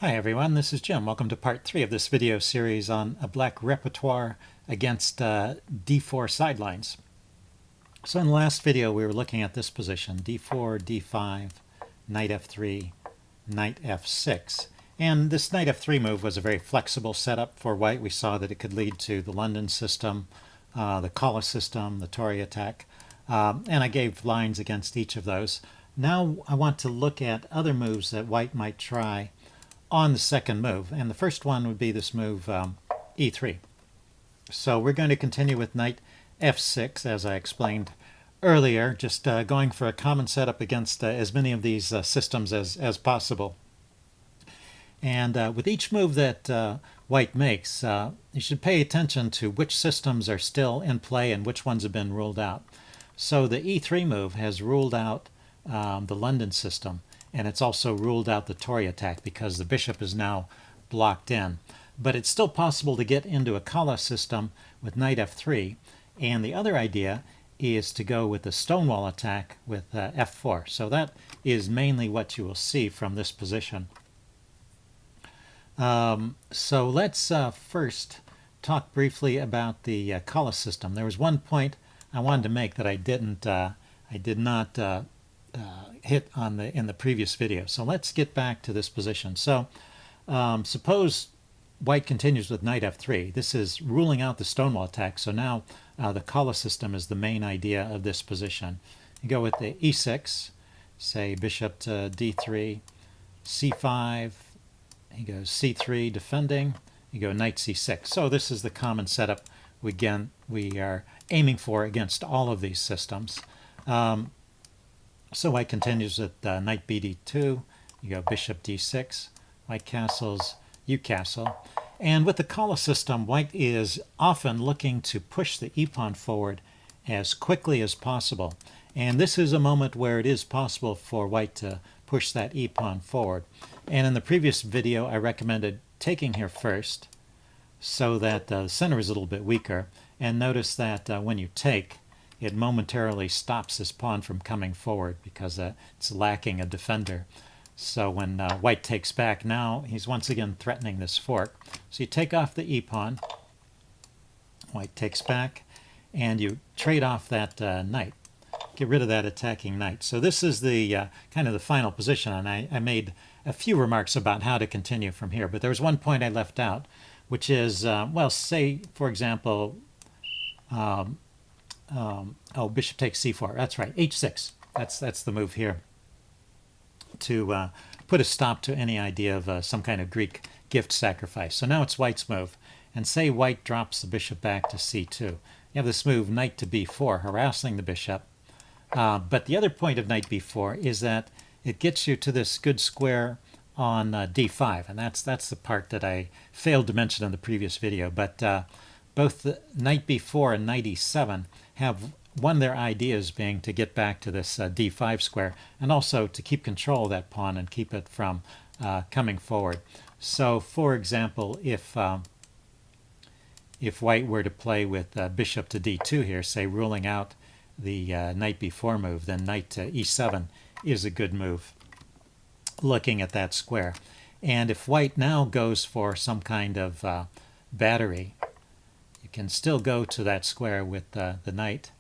Hi everyone, this is Jim. Welcome to part 3 of this video series on a black repertoire against d4 sidelines. So in the last video we were looking at this position, d4, d5, knight f3, knight f6. And this knight f3 move was a very flexible setup for white. We saw that it could lead to the London system, the Kala system, the Tory attack, and I gave lines against each of those. Now I want to look at other moves that white might try on the second move, and the first one would be this move e3. So we're going to continue with knight f6 as I explained earlier, just going for a common setup against as many of these systems as possible. And with each move that white makes, you should pay attention to which systems are still in play and which ones have been ruled out. So the e3 move has ruled out the London system, and it's also ruled out the Tory attack because the bishop is now blocked in. But it's still possible to get into a Kala system with knight f3, and the other idea is to go with the Stonewall attack with f4. So that is mainly what you will see from this position. So let's first talk briefly about the Kala system. There was one point I wanted to make that I did not hit on in the previous video. So let's get back to this position. So suppose white continues with knight f3. This is ruling out the Stonewall attack. So now the Kala system is the main idea of this position. You go with the e6, say bishop to d3, c5, he goes c3 defending, you go knight c6. So this is the common setup we are aiming for against all of these systems. So white continues with knight bd2, you go bishop d6, white castles, you castle. And with the Kala system, white is often looking to push the e-pawn forward as quickly as possible. And this is a moment where it is possible for white to push that e-pawn forward. And in the previous video, I recommended taking here first so that the center is a little bit weaker. And notice that when you take, it momentarily stops this pawn from coming forward because it's lacking a defender. So when white takes back, now he's once again threatening this fork. So you take off the e-pawn, white takes back, and you trade off that knight. Get rid of that attacking knight. So this is the kind of the final position, and I made a few remarks about how to continue from here. But there was one point I left out, which is, well, say, for example, bishop takes c4. That's right, h6. That's the move here to put a stop to any idea of some kind of Greek gift sacrifice. So now it's white's move. And say white drops the bishop back to c2. You have this move, knight to b4, harassing the bishop. But the other point of knight b4 is that it gets you to this good square on d5. And that's the part that I failed to mention in the previous video. But both the knight b4 and knight e7 have one of their ideas being to get back to this d5 square and also to keep control of that pawn and keep it from coming forward. So for example, if white were to play with bishop to d2 here, say ruling out the knight b4 move, then knight to e7 is a good move looking at that square. And if white now goes for some kind of battery, you can still go to that square with the knight.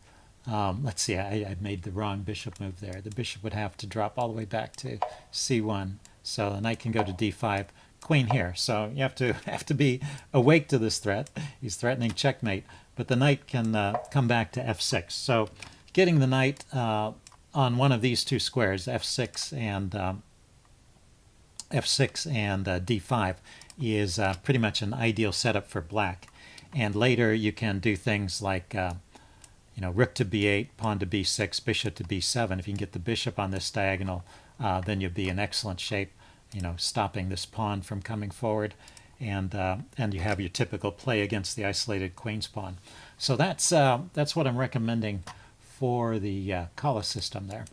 Let's see, I made the wrong bishop move there. The bishop would have to drop all the way back to c1. So the knight can go to d5, queen here. So you have to be awake to this threat. He's threatening checkmate, but the knight can come back to f6. So getting the knight on one of these two squares, f6 and d5, is pretty much an ideal setup for black. And later you can do things like rook to b8, pawn to b6, bishop to b7. If you can get the bishop on this diagonal, then you'll be in excellent shape, stopping this pawn from coming forward, and you have your typical play against the isolated queen's pawn. So that's what I'm recommending for the Kala system there.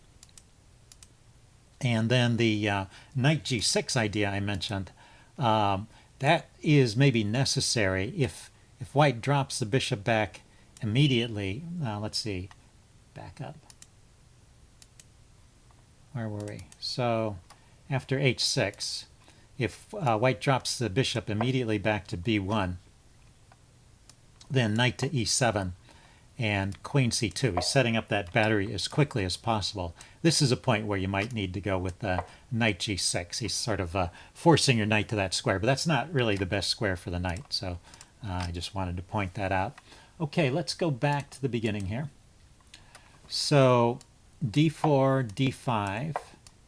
And then the knight g6 idea I mentioned, that is maybe necessary if white drops the bishop back immediately. Let's see, back up. Where were we? So after h6, if white drops the bishop immediately back to b1, then knight to e7 and queen c2. He's setting up that battery as quickly as possible. This is a point where you might need to go with knight g6. He's sort of forcing your knight to that square, but that's not really the best square for the knight, so I just wanted to point that out. Okay, let's go back to the beginning here. So d4, d5,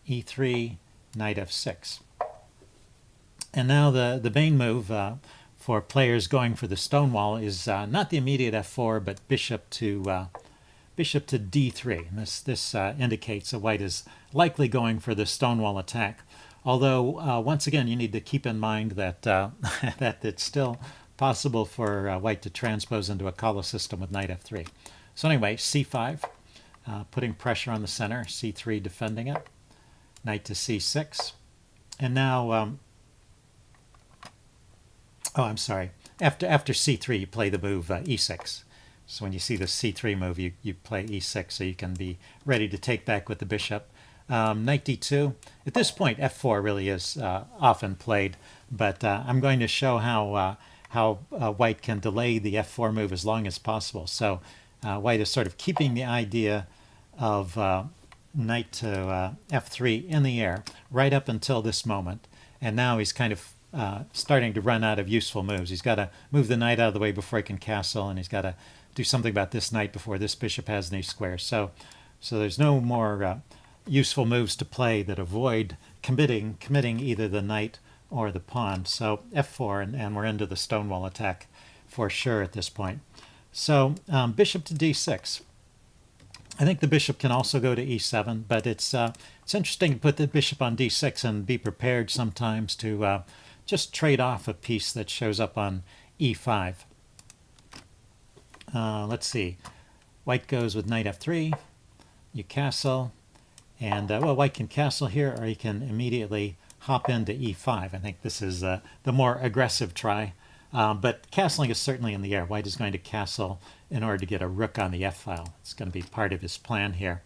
e3, knight f6. And now the main move for players going for the Stonewall is not the immediate f4, but bishop to d3. And this indicates that white is likely going for the Stonewall attack. Although, once again, you need to keep in mind that, that it's still possible for white to transpose into a color system with knight f3. So anyway, c5, putting pressure on the center, c3 defending it, knight to c6. And now, oh, I'm sorry. After c3, you play the move e6. So when you see the c3 move, you play e6, so you can be ready to take back with the bishop. Knight d2. At this point, f4 really is often played, but I'm going to show how white can delay the f4 move as long as possible. So white is sort of keeping the idea of knight to f3 in the air right up until this moment, and now he's kind of starting to run out of useful moves. He's got to move the knight out of the way before he can castle, and he's got to do something about this knight before this bishop has any squares. So there's no more useful moves to play that avoid committing either the knight or the pawn. So f4, and we're into the Stonewall attack for sure at this point. So bishop to d6. I think the bishop can also go to e7, but it's interesting to put the bishop on d6 and be prepared sometimes to just trade off a piece that shows up on e5. Let's see. White goes with knight f3. You castle. And, well, white can castle here, or he can immediately hop into e5. I think this is the more aggressive try. But castling is certainly in the air. White is going to castle in order to get a rook on the f-file. It's going to be part of his plan here.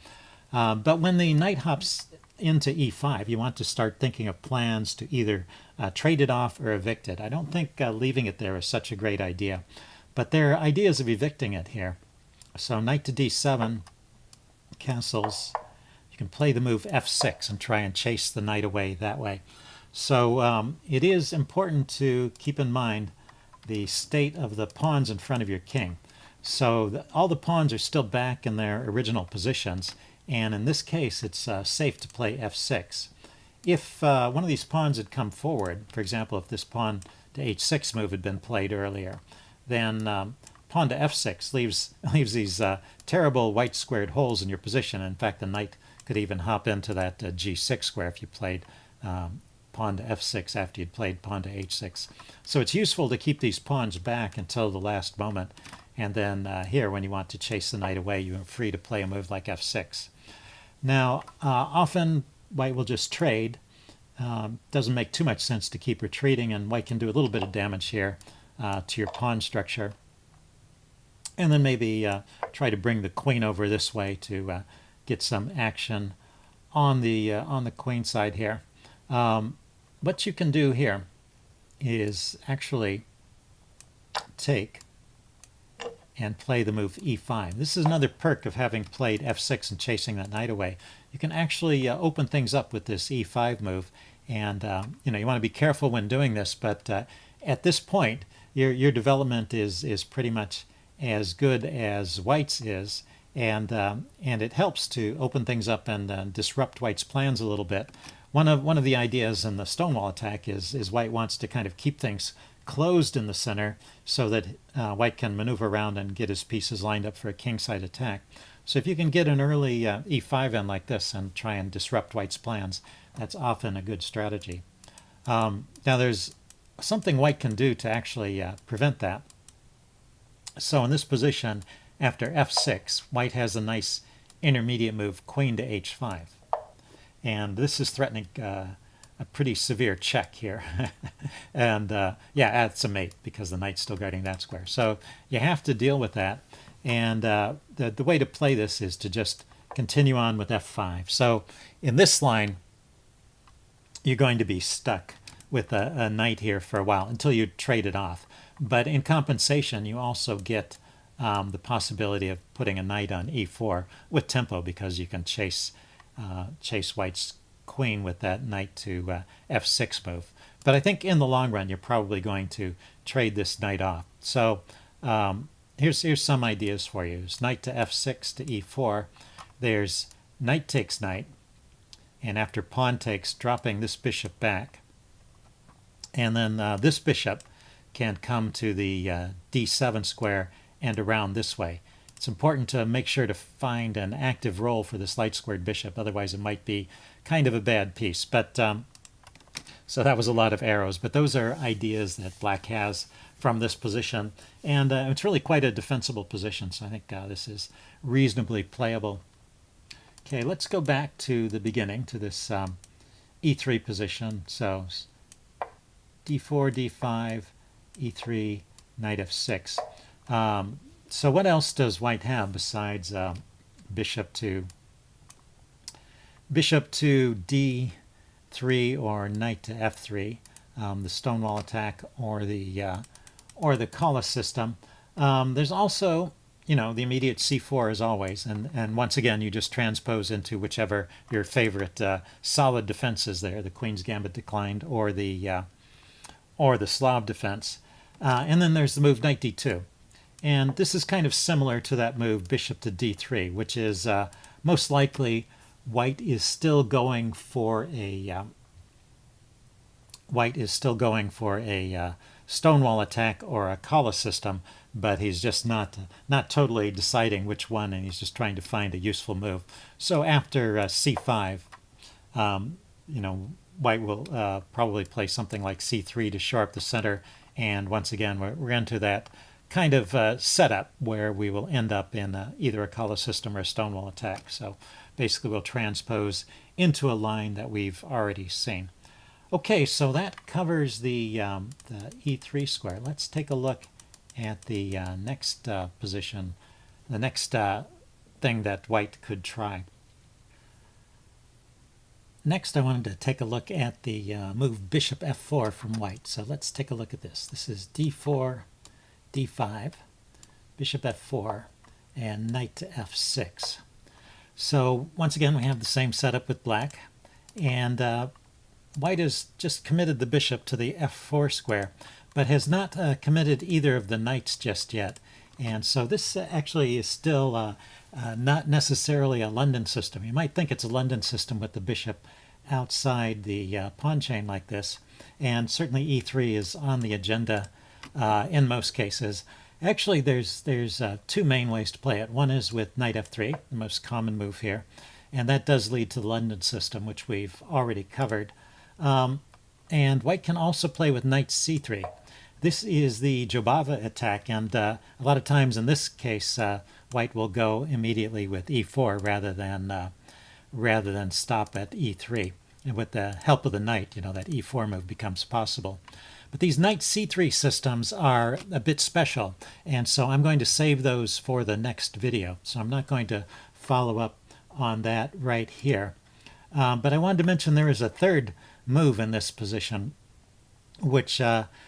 But when the knight hops into e5, you want to start thinking of plans to either trade it off or evict it. I don't think leaving it there is such a great idea. But there are ideas of evicting it here. So knight to d7, castles. You can play the move f6 and try and chase the knight away that way. So it is important to keep in mind the state of the pawns in front of your king. So all the pawns are still back in their original positions, and in this case it's safe to play f6. If one of these pawns had come forward, for example, if this pawn to h6 move had been played earlier, then pawn to f6 leaves these terrible white squared holes in your position. In fact, the knight could even hop into that g6 square if you played pawn to f6 after you'd played pawn to h6. So it's useful to keep these pawns back until the last moment, and then here, when you want to chase the knight away, you're free to play a move like f6. Now, often white will just trade. Doesn't make too much sense to keep retreating, and white can do a little bit of damage here to your pawn structure. And then maybe try to bring the queen over this way to get some action on the queen side here. What you can do here is actually take and play the move e5. This is another perk of having played f6 and chasing that knight away. You can actually open things up with this e5 move, and you want to be careful when doing this, but at this point your development is pretty much as good as white's is, and it helps to open things up and disrupt white's plans a little bit. One of the ideas in the Stonewall attack is white wants to kind of keep things closed in the center so that white can maneuver around and get his pieces lined up for a kingside attack. So if you can get an early e5 in like this and try and disrupt white's plans, that's often a good strategy. Now there's something white can do to actually prevent that. So in this position, after f6, white has a nice intermediate move, queen to h5. And this is threatening a pretty severe check here. And yeah, it's a mate because the knight's still guarding that square. So you have to deal with that. And the way to play this is to just continue on with f5. So in this line, you're going to be stuck a knight here for a while until you trade it off. But in compensation, you also get the possibility of putting a knight on e4 with tempo, because you can chase white's queen with that knight to f6 move. But I think in the long run, you're probably going to trade this knight off. So here's some ideas for you. There's knight to f6 to e4. There's knight takes knight, and after pawn takes, dropping this bishop back. And then this bishop can come to the d7 square and around this way. It's important to make sure to find an active role for this light squared bishop, otherwise it might be kind of a bad piece. But so that was a lot of arrows, but those are ideas that black has from this position, and it's really quite a defensible position, so I think this is reasonably playable. Okay, let's go back to the beginning, to this e3 position. So d4, d5, e3, knight f6. So what else does white have besides bishop to d3 or knight to f3, the Stonewall attack, or the Collis system? There's also, you know, the immediate c4 as always, and once again you just transpose into whichever your favorite solid defense is there, the Queen's Gambit declined or the Slav defense. And then there's the move knight d2. And this is kind of similar to that move bishop to d3, which is most likely white is still going for a Stonewall attack or a Collis system, but he's just not totally deciding which one, and he's just trying to find a useful move. So after c5, you know, white will probably play something like c3 to shore up the center, and once again we're into that kind of setup where we will end up in either a Collis system or a Stonewall attack. So basically we'll transpose into a line that we've already seen. Okay, so that covers the e3 square. Let's take a look at the next position, the next thing that white could try. Next, I wanted to take a look at the move bishop f4 from white. So let's take a look at this. This is d4, d5, bishop f4, and knight to f6. So once again, we have the same setup with black, and white has just committed the bishop to the f4 square, but has not committed either of the knights just yet. And so this actually is still not necessarily a London system. You might think it's a London system with the bishop outside the pawn chain like this, and certainly e3 is on the agenda in most cases. Actually, there's two main ways to play it. One is with knight f3, the most common move here, and that does lead to the London system, which we've already covered. And white can also play with knight c3. This is the Jobava attack, and a lot of times in this case, white will go immediately with e4 rather than stop at e3. And with the help of the knight, you know, that e4 move becomes possible. But these knight c3 systems are a bit special, and so I'm going to save those for the next video. So I'm not going to follow up on that right here. But I wanted to mention there is a third move in this position, which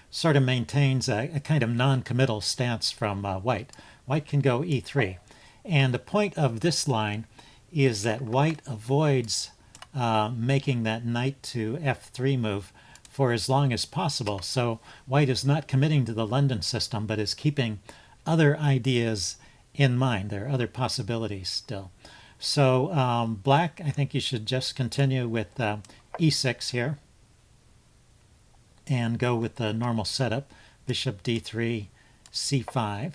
sort of maintains a kind of non-committal stance from white. White can go e3. And the point of this line is that white avoids making that knight to f3 move for as long as possible. So white is not committing to the London system, but is keeping other ideas in mind. There are other possibilities still. So black, I think you should just continue with e6 here and go with the normal setup, bishop d3, c5,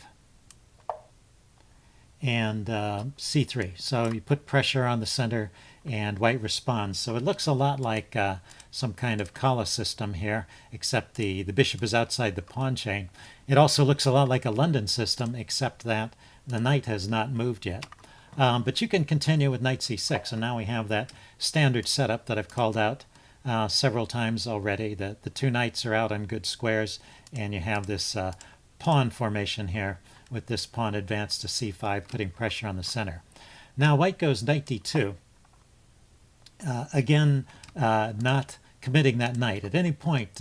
and c3. So you put pressure on the center and white responds. So it looks a lot like some kind of Collis system here, except the bishop is outside the pawn chain. It also looks a lot like a London system, except that the knight has not moved yet. But you can continue with knight c6, and now we have that standard setup that I've called out several times already. The two knights are out on good squares, and you have this pawn formation here with this pawn advanced to c5, putting pressure on the center. Now white goes knight d2. Again, not committing that knight. At any point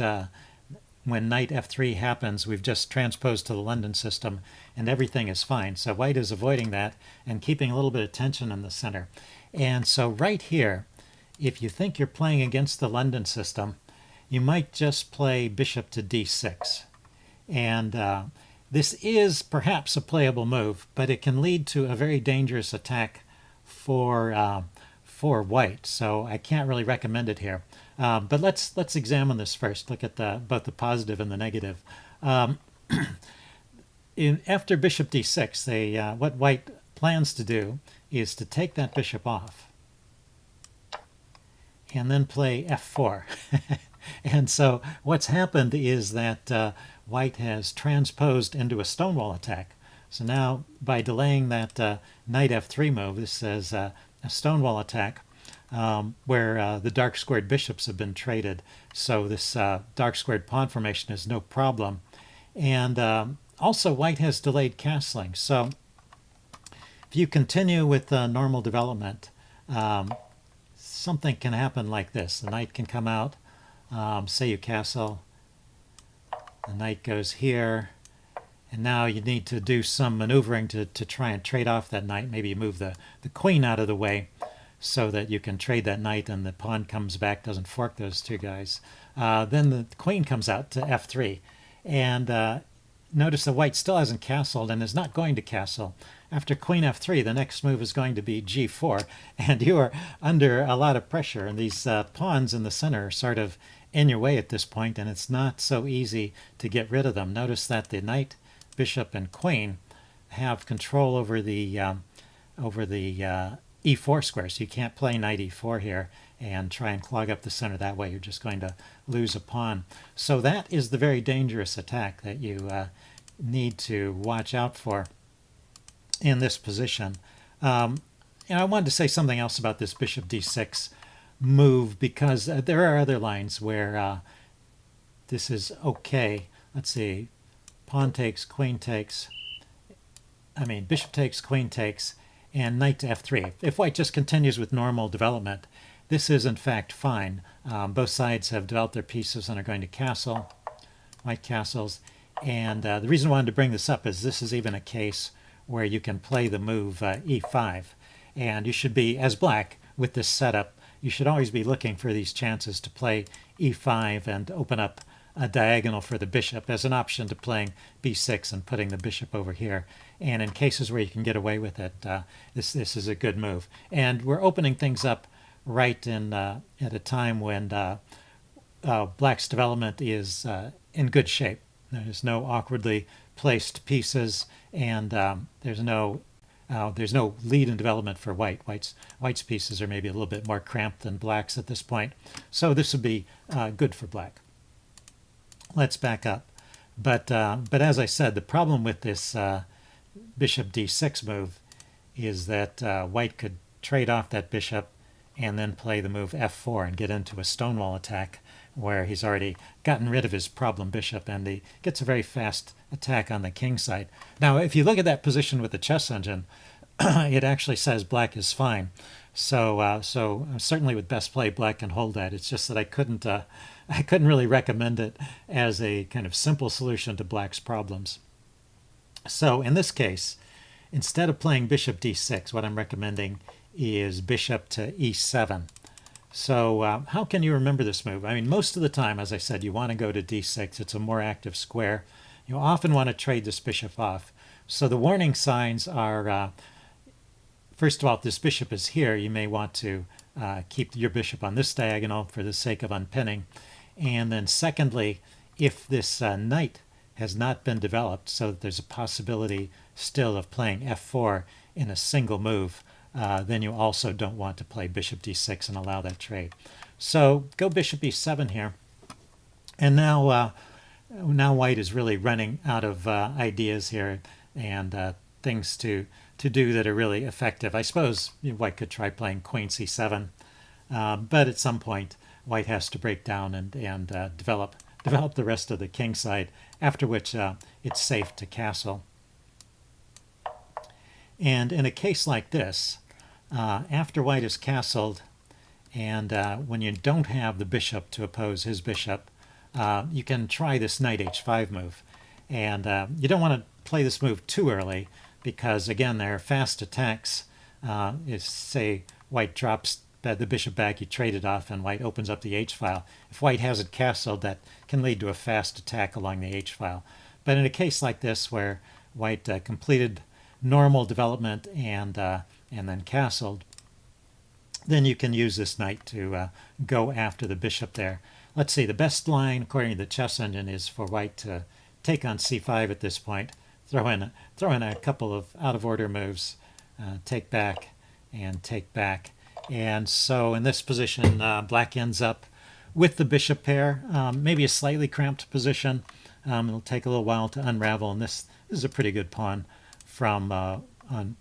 when knight f3 happens, we've just transposed to the London system and everything is fine. So white is avoiding that and keeping a little bit of tension in the center. And so right here, if you think you're playing against the London system, you might just play bishop to d6. And this is perhaps a playable move, but it can lead to a very dangerous attack for white. So I can't really recommend it here. But let's examine this first. Look at both the positive and the negative. After bishop d6, what white plans to do is to take that bishop off and then play f4. And so what's happened is that white has transposed into a Stonewall attack. So now by delaying that knight f3 move, this is a Stonewall attack where the dark squared bishops have been traded. So this dark squared pawn formation is no problem. And also white has delayed castling. So if you continue with normal development, something can happen like this. The knight can come out, say you castle, the knight goes here, and now you need to do some maneuvering to try and trade off that knight. Maybe you move the queen out of the way so that you can trade that knight and the pawn comes back, doesn't fork those two guys. Then the queen comes out to f3. And notice that white still hasn't castled and is not going to castle. After queen f3, the next move is going to be g4, and you are under a lot of pressure. And these pawns in the center are sort of in your way at this point, and it's not so easy to get rid of them. Notice that the knight, bishop, and queen have control over the e4 square, so you can't play knight e4 here and try and clog up the center that way. You're just going to lose a pawn. So that is the very dangerous attack that you need to watch out for in this position. And I wanted to say something else about this bishop d6 move, because there are other lines where this is okay. Let's see, pawn takes, queen takes, bishop takes, queen takes, and knight to f3. If white just continues with normal development, this is in fact fine. Both sides have developed their pieces and are going to castle. White castles. And the reason I wanted to bring this up is this is even a case where you can play the move e5. And you should be, as black, with this setup, you should always be looking for these chances to play e5 and open up a diagonal for the bishop as an option to playing b6 and putting the bishop over here. And in cases where you can get away with it, this is a good move. And we're opening things up right at a time when black's development is in good shape. There's no awkwardly placed pieces, and there's no lead in development for white. White's pieces are maybe a little bit more cramped than black's at this point. So this would be good for black. Let's back up. But as I said, the problem with this bishop d6 move is that white could trade off that bishop and then play the move f4 and get into a Stonewall attack where he's already gotten rid of his problem bishop, and he gets a very fast attack on the king side. Now, if you look at that position with the chess engine, it actually says black is fine. So certainly with best play, black can hold that. It's just that I couldn't really recommend it as a kind of simple solution to black's problems. So in this case, instead of playing bishop d6, what I'm recommending is bishop to e7. So how can you remember this move? Most of the time, as I said, you want to go to d6. It's a more active square. You often want to trade this bishop off. So the warning signs are, first of all, if this bishop is here, you may want to keep your bishop on this diagonal for the sake of unpinning. And then secondly, if this knight has not been developed, so that there's a possibility still of playing f4 in a single move, then you also don't want to play bishop d6 and allow that trade. So go bishop e7 here. And now white is really running out of ideas here and things to do that are really effective. I suppose white could try playing queen c7, but at some point white has to break down and develop the rest of the king side, after which it's safe to castle. And in a case like this, after white is castled And when you don't have the bishop to oppose his bishop, you can try this knight h5 move. And you don't want to play this move too early because, again, there are fast attacks. If, say, white drops the bishop back, you trade it off, and white opens up the h-file. If white has it castled, that can lead to a fast attack along the h-file. But in a case like this, where white completed normal development and then castled, then you can use this knight to go after the bishop there. Let's see, the best line, according to the chess engine, is for white to take on c5 at this point, throw in a couple of out-of-order moves, take back and take back. And so in this position, black ends up with the bishop pair, maybe a slightly cramped position. It'll take a little while to unravel, and this is a pretty good pawn from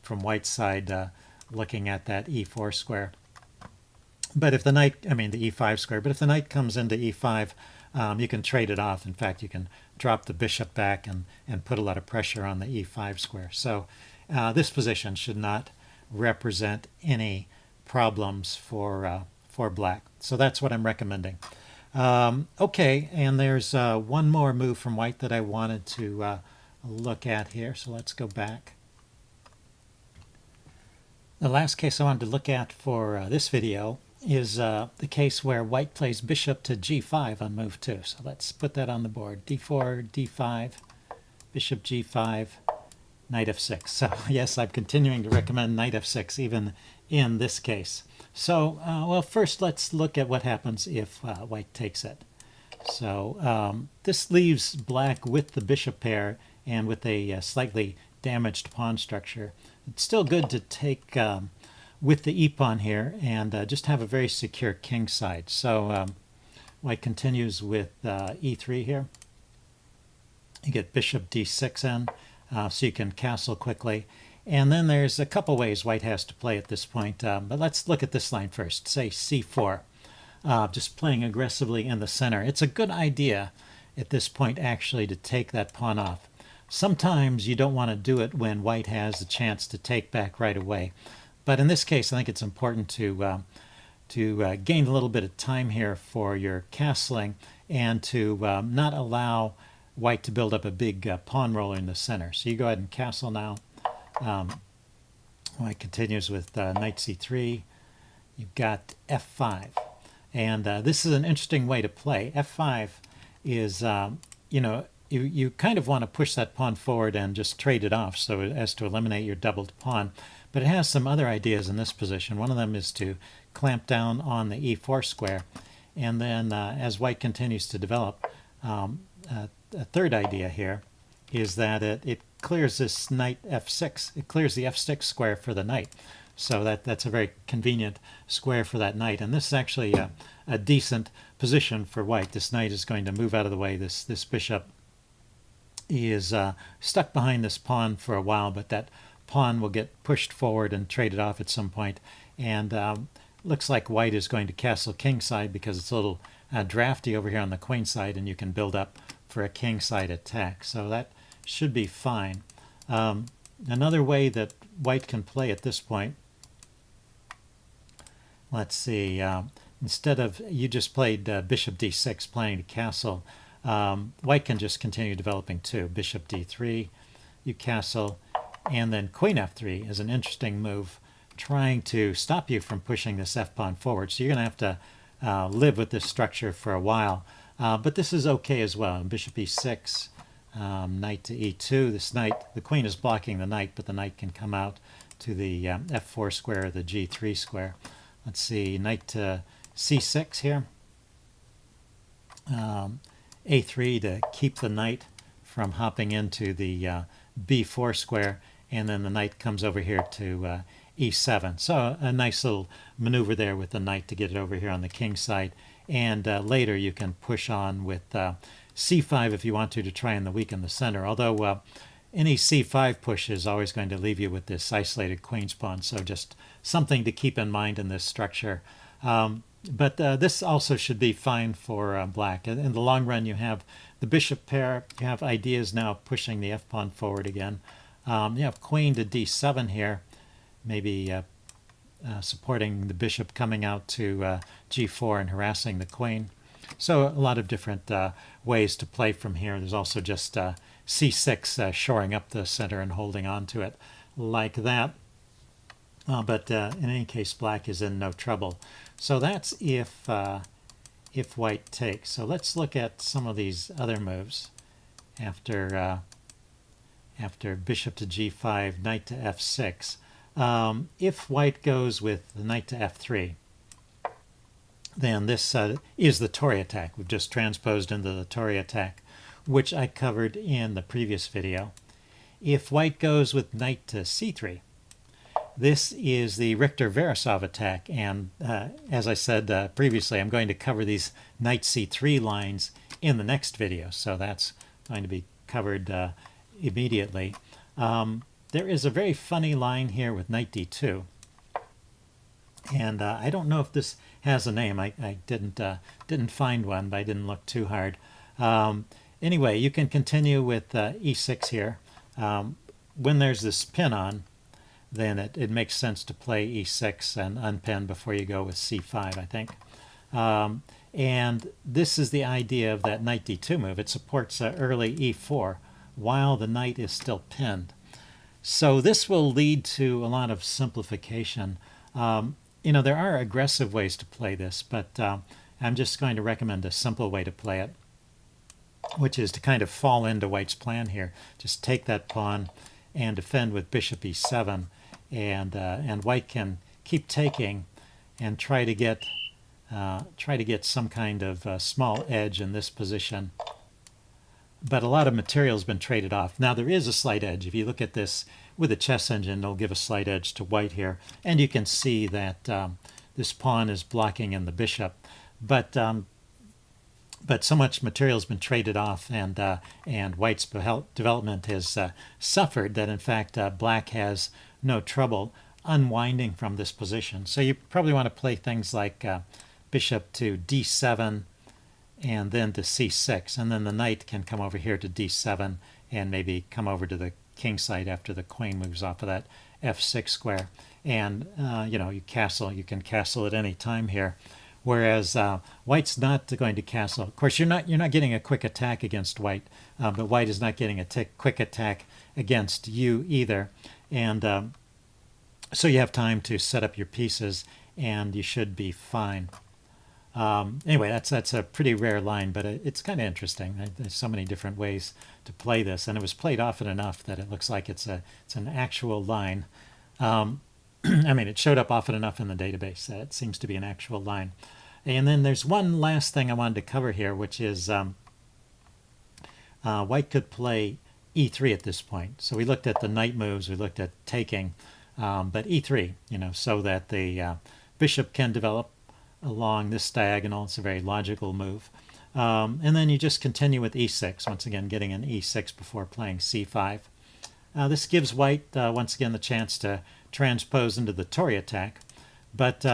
white's side, looking at that e4 square. But if the knight, the e5 square, but if the knight comes into e5, you can trade it off. In fact, you can drop the bishop back and put a lot of pressure on the e5 square. So this position should not represent any problems for black. So that's what I'm recommending. Okay, and there's one more move from white that I wanted to look at here. So let's go back. The last case I wanted to look at for this video is the case where white plays bishop to g5 on move 2. So let's put that on the board. d4, d5, bishop g5, knight f6. So yes, I'm continuing to recommend knight f6 even in this case. So, well, first let's look at what happens if white takes it. So this leaves black with the bishop pair and with a slightly damaged pawn structure. It's still good to take with the e-pawn here and just have a very secure king side. So white continues with e3 here. You get bishop d6 in, so you can castle quickly. And then there's a couple ways white has to play at this point. But let's look at this line first, say c4, just playing aggressively in the center. It's a good idea at this point actually to take that pawn off. Sometimes you don't want to do it when white has a chance to take back right away. But in this case, I think it's important to gain a little bit of time here for your castling and to not allow white to build up a big pawn roller in the center. So you go ahead and castle now. White continues with knight c3. You've got f5. And this is an interesting way to play. f5 is, you kind of want to push that pawn forward and just trade it off so as to eliminate your doubled pawn. But it has some other ideas in this position. One of them is to clamp down on the e4 square. And then as white continues to develop, a third idea here is that it clears this knight f6. It clears the f6 square for the knight. So that's a very convenient square for that knight. And this is actually a decent position for white. This knight is going to move out of the way. This bishop is stuck behind this pawn for a while, but that pawn will get pushed forward and traded off at some point. And looks like white is going to castle kingside because it's a little drafty over here on the queen side, and you can build up for a kingside attack. So that should be fine. Another way that white can play at this point, let's see, instead of, you just played bishop d6 planning to castle, white can just continue developing too. Bishop d3, you castle, and then queen f3 is an interesting move trying to stop you from pushing this f-pawn forward. So you're going to have to live with this structure for a while. But this is okay as well. Bishop e6, knight to e2. This knight, the queen is blocking the knight, but the knight can come out to the f4 square or the g3 square. Let's see, knight to c6 here. a3 to keep the knight from hopping into the b4 square, and then the knight comes over here to e7. So a nice little maneuver there with the knight to get it over here on the king side. And later you can push on with c5 if you want to try and weaken the center. Although any c5 push is always going to leave you with this isolated queen's pawn. So just something to keep in mind in this structure. But this also should be fine for black. In the long run, you have the bishop pair. You have ideas now pushing the f-pawn forward again. You have queen to d7 here. Maybe supporting the bishop coming out to g4 and harassing the queen. So a lot of different ways to play from here. There's also just c6 shoring up the center and holding on to it like that. But in any case, black is in no trouble. So that's if white takes. So let's look at some of these other moves after bishop to g5, knight to f6. If white goes with the knight to f3, then this is the Tory attack. We've just transposed into the Tory attack, which I covered in the previous video. If white goes with knight to c3, this is the Richter-Veresov attack, and as I said previously, I'm going to cover these knight c3 lines in the next video, so that's going to be covered immediately. There is a very funny line here with knight d2, and I don't know if this has a name. I didn't find one, but I didn't look too hard. Anyway, you can continue with e6 here. When there's this pin on, then it makes sense to play e6 and unpin before you go with c5, I think. And this is the idea of that knight d2 move. It supports early e4 while the knight is still pinned. So this will lead to a lot of simplification. You know, there are aggressive ways to play this, but I'm just going to recommend a simple way to play it, which is to kind of fall into white's plan here. Just take that pawn and defend with bishop e7, and white can keep taking and try to get some kind of small edge in this position. But a lot of material has been traded off. Now there is a slight edge. If you look at this with a chess engine, it'll give a slight edge to white here, and you can see that this pawn is blocking in the bishop. But so much material has been traded off, and white's development has suffered that in fact black has no trouble unwinding from this position. So you probably want to play things like bishop to d7 and then to c6, and then the knight can come over here to d7 and maybe come over to the king side after the queen moves off of that f6 square. And you know, you can castle at any time here. Whereas white's not going to castle. Of course, you're not getting a quick attack against white, but white is not getting a quick attack against you either. And so you have time to set up your pieces, and you should be fine. Anyway, that's a pretty rare line, but it's kind of interesting. There's so many different ways to play this, and it was played often enough that it looks like it's an actual line. I mean, it showed up often enough in the database that it seems to be an actual line. And then there's one last thing I wanted to cover here, which is white could play e3 at this point. So we looked at the knight moves, we looked at taking, but e3, you know, so that the bishop can develop along this diagonal. It's a very logical move. And then you just continue with e6, once again getting an e6 before playing c5. This gives white, once again, the chance to transpose into the Tory attack. But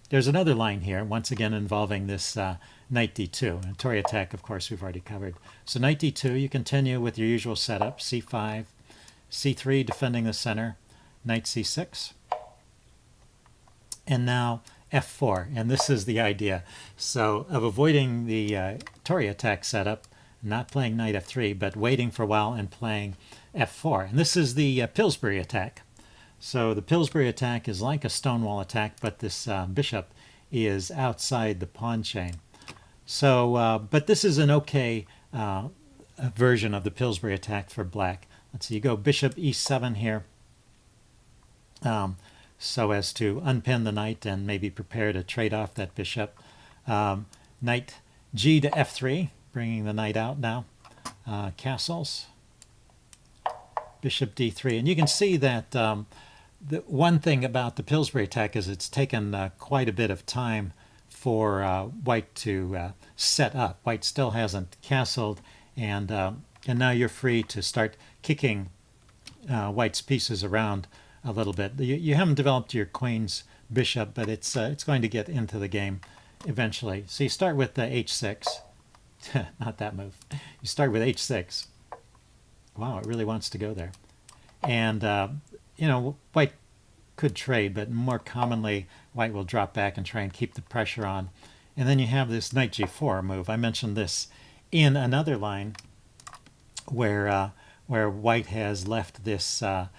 there's another line here, once again involving this knight d2. And Tory attack, of course, we've already covered. So knight d2, you continue with your usual setup, c5, c3, defending the center, knight c6. And now f4, and this is the idea. So of avoiding the Tory attack setup, not playing knight f3, but waiting for a while and playing f4. And this is the Pillsbury attack. So the Pillsbury attack is like a Stonewall attack, but this bishop is outside the pawn chain. So, but this is an okay version of the Pillsbury attack for black. Let's see, you go bishop e7 here, so as to unpin the knight and maybe prepare to trade off that bishop. Knight g to f3, bringing the knight out now. Castles. Bishop d3. And you can see that the one thing about the Pillsbury attack is it's taken quite a bit of time for white to set up. White still hasn't castled, and now you're free to start kicking white's pieces around a little bit. You haven't developed your queen's bishop, but it's going to get into the game eventually. So you start with the h6. Not that move. You start with h6. Wow, it really wants to go there. And, you know, white could trade, but more commonly white will drop back and try and keep the pressure on. And then you have this knight g4 move. I mentioned this in another line where white has left this the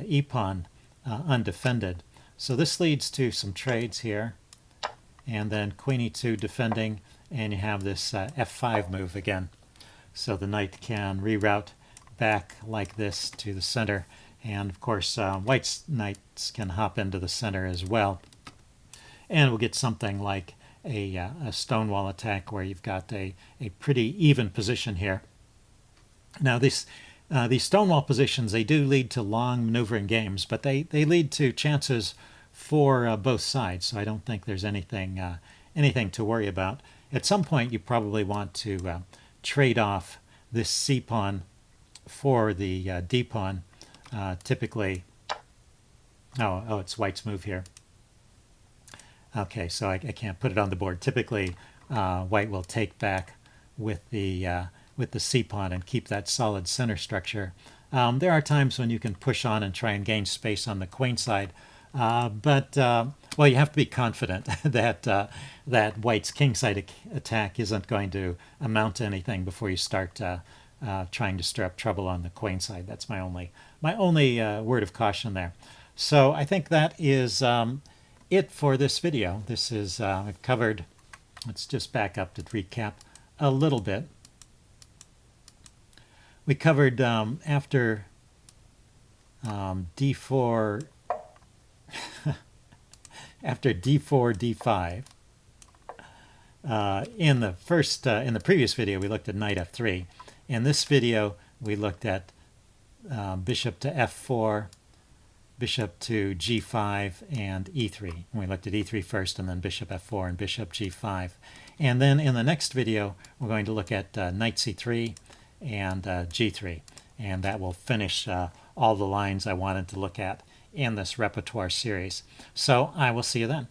e-pawn undefended. So this leads to some trades here, and then queen e2 defending, and you have this f5 move again. So the knight can reroute back like this to the center, and of course white's knights can hop into the center as well. And we'll get something like a Stonewall attack where you've got a pretty even position here. Now these Stonewall positions, they do lead to long maneuvering games, but they lead to chances for both sides, so I don't think there's anything to worry about. At some point you probably want to trade off this c-pawn for the d-pawn. Typically, oh, it's white's move here. Okay, so I can't put it on the board. Typically, white will take back with the c-pawn and keep that solid center structure. There are times when you can push on and try and gain space on the queen side, but well, you have to be confident that that white's kingside attack isn't going to amount to anything before you start trying to stir up trouble on the queen side. That's my only word of caution there. So I think that is it for this video. This is I've covered. Let's just back up to recap a little bit. We covered after d4 after d4 d5. In the previous video we looked at knight f3. In this video we looked at bishop to f4, bishop to g5, and e3. And we looked at e3 first, and then bishop f4 and bishop g5. And then in the next video we're going to look at knight c3 and g3, and that will finish all the lines I wanted to look at in this repertoire series. So I will see you then.